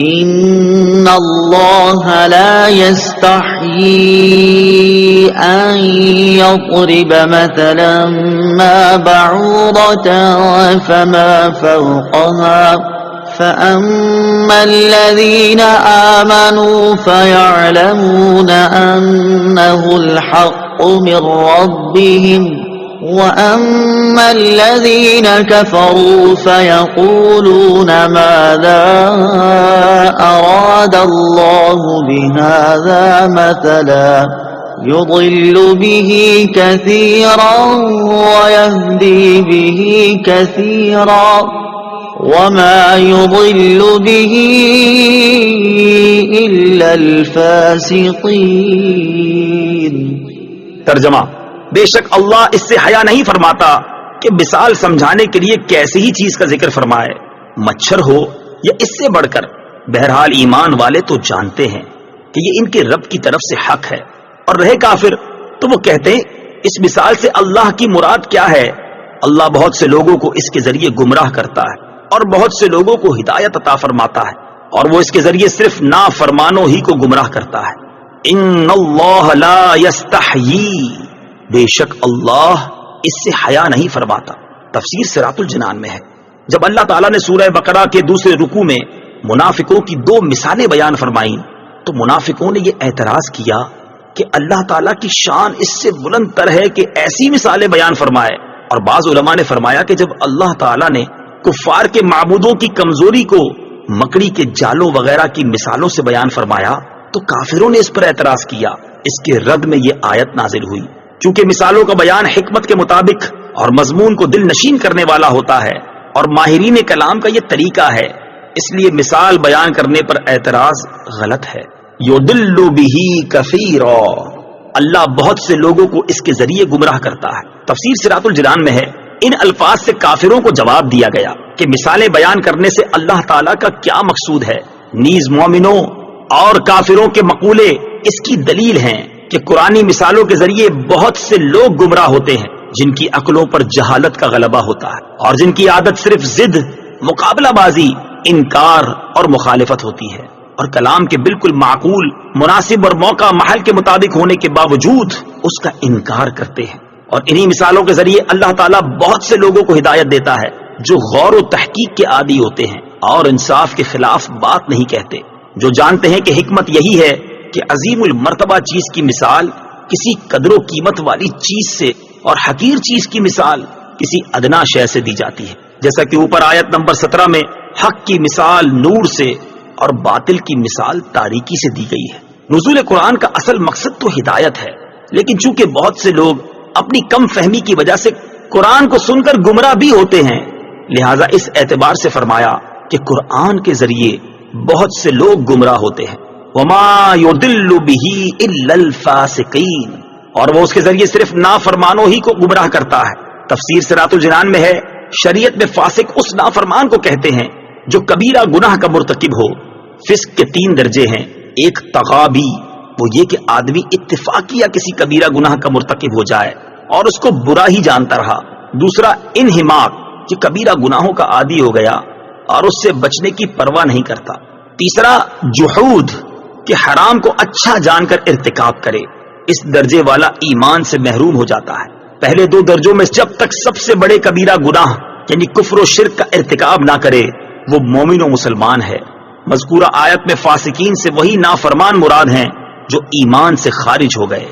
إن الله لا يستحيي أن يضرب مثلا ما بعوضة فما فوقها فأما الذين آمنوا فيعلمون أنه الحق من ربهم وَأَمَّا الَّذِينَ كَفَرُوا فَيَقُولُونَ مَاذَا أَرَادَ اللَّهُ بِهَذَا مَثَلًا يُضِلُّ بِهِ كَثِيرًا وَيَهْدِي بِهِ كَثِيرًا وَمَا يُضِلُّ بِهِ إِلَّا الْفَاسِقِينَ۔ ترجمہ: بے شک اللہ اس سے حیا نہیں فرماتا کہ مثال سمجھانے کے لیے کیسی ہی چیز کا ذکر فرمائے، مچھر ہو یا اس سے بڑھ کر۔ بہرحال ایمان والے تو جانتے ہیں کہ یہ ان کے رب کی طرف سے حق ہے، اور رہے کافر تو وہ کہتے ہیں اس مثال سے اللہ کی مراد کیا ہے؟ اللہ بہت سے لوگوں کو اس کے ذریعے گمراہ کرتا ہے اور بہت سے لوگوں کو ہدایت عطا فرماتا ہے، اور وہ اس کے ذریعے صرف نافرمانوں ہی کو گمراہ کرتا ہے۔ ان اللہ لا یستحیی، بے شک اللہ اس سے حیا نہیں فرماتا۔ تفسیر صراط الجنان میں ہے، جب اللہ تعالیٰ نے سورہ بقرہ کے دوسرے رکوع میں منافقوں کی دو مثالیں بیان فرمائیں تو منافقوں نے یہ اعتراض کیا کہ اللہ تعالیٰ کی شان اس سے بلند تر ہے کہ ایسی مثالیں بیان فرمائے، اور بعض علماء نے فرمایا کہ جب اللہ تعالیٰ نے کفار کے معبودوں کی کمزوری کو مکڑی کے جالوں وغیرہ کی مثالوں سے بیان فرمایا تو کافروں نے اس پر اعتراض کیا۔ اس کے رد میں یہ آیت نازل ہوئی۔ چونکہ مثالوں کا بیان حکمت کے مطابق اور مضمون کو دل نشین کرنے والا ہوتا ہے اور ماہرین کلام کا یہ طریقہ ہے، اس لیے مثال بیان کرنے پر اعتراض غلط ہے۔ یضل بہ کثیرا، اللہ بہت سے لوگوں کو اس کے ذریعے گمراہ کرتا ہے۔ تفسیر صراط الجنان میں ہے، ان الفاظ سے کافروں کو جواب دیا گیا کہ مثالیں بیان کرنے سے اللہ تعالیٰ کا کیا مقصود ہے۔ نیز مومنوں اور کافروں کے مقولے اس کی دلیل ہیں کہ قرآنی مثالوں کے ذریعے بہت سے لوگ گمراہ ہوتے ہیں جن کی عقلوں پر جہالت کا غلبہ ہوتا ہے اور جن کی عادت صرف ضد، مقابلہ بازی، انکار اور مخالفت ہوتی ہے، اور کلام کے بالکل معقول، مناسب اور موقع محل کے مطابق ہونے کے باوجود اس کا انکار کرتے ہیں۔ اور انہی مثالوں کے ذریعے اللہ تعالیٰ بہت سے لوگوں کو ہدایت دیتا ہے جو غور و تحقیق کے عادی ہوتے ہیں اور انصاف کے خلاف بات نہیں کہتے، جو جانتے ہیں کہ حکمت یہی ہے کہ عظیم المرتبہ چیز کی مثال کسی قدر و قیمت والی چیز سے اور حقیر چیز کی مثال کسی ادنا شے سے دی جاتی ہے، جیسا کہ اوپر آیت نمبر 17 میں حق کی مثال نور سے اور باطل کی مثال تاریکی سے دی گئی ہے۔ نزول قرآن کا اصل مقصد تو ہدایت ہے، لیکن چونکہ بہت سے لوگ اپنی کم فہمی کی وجہ سے قرآن کو سن کر گمراہ بھی ہوتے ہیں، لہٰذا اس اعتبار سے فرمایا کہ قرآن کے ذریعے بہت سے لوگ گمراہ ہوتے ہیں۔ وَمَا يُضِلُّ بِهِ إِلَّا الْفَاسِقِينَ، اور وہ اس کے ذریعے صرف نافرمانوں ہی کو گمراہ کرتا ہے۔ تفسیر صراط الجنان میں ہے، شریعت میں فاسق اس نافرمان کو کہتے ہیں جو کبیرہ گناہ کا مرتکب ہو۔ فسق کے 3 درجے ہیں، ایک تغابی، وہ یہ کہ آدمی اتفاقیہ کسی کبیرہ گناہ کا مرتکب ہو جائے اور اس کو برا ہی جانتا رہا۔ دوسرا انہماک، کہ کبیرہ گناہوں کا عادی ہو گیا اور اس سے بچنے کی پرواہ نہیں کرتا۔ تیسرا جحود، کہ حرام کو اچھا جان کر ارتکاب کرے، اس درجے والا ایمان سے محروم ہو جاتا ہے۔ پہلے 2 درجوں میں جب تک سب سے بڑے کبیرہ گناہ یعنی کفر و شرک کا ارتکاب نہ کرے وہ مومن و مسلمان ہے۔ مذکورہ آیت میں فاسقین سے وہی نافرمان مراد ہیں جو ایمان سے خارج ہو گئے۔